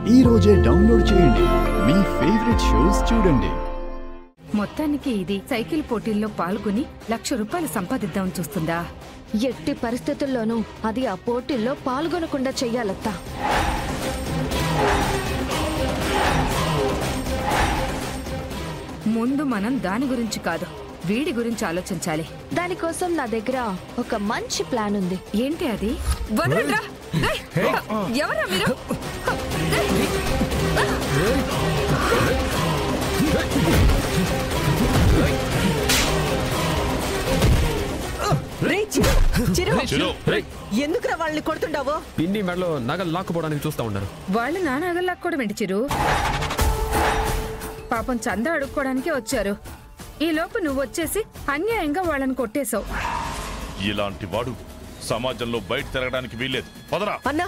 ఈ రోజే డౌన్లోడ్ చేయండి. మీ ఫేవరెట్ షోస్ చూడండి. మొత్తానికి ఇది సైకిల్ పోటీల్లో పాల్గొని ₹1,00,000 సంపాదిద్దామని చూస్తుందా? ఎట్టి పరిస్థితుల్లోనూ అది ఆ పోటీల్లో పాల్గొనకుండా చెయ్యాలత్తా. ముందు మనం దాని గురించి కాదు, వీడి గురించి ఆలోచించాలి. దానికోసం నా దగ్గర ఒక మంచి ప్లాన్ ఉంది. ఏంటి అది? వదలండ్రా! ఎవరా మీరు? ఎందుకురా వాళ్ళని కొడుతుండావో? పిన్ని మెడలో నగలు లాక్కుపోవడానికి చూస్తా ఉన్నారు. వాళ్ళు నా నగలు లాక్కోవడం ఏంటి చిరు? పాపం చందా అడుక్కోవడానికే వచ్చారు. ఈ లోపు నువ్వు వచ్చేసి అన్యాయంగా వాళ్ళని కొట్టేశావు. ఇలాంటి వాడు సమాజంలో బయట తిరగడానికి వీల్లేదు. అన్నా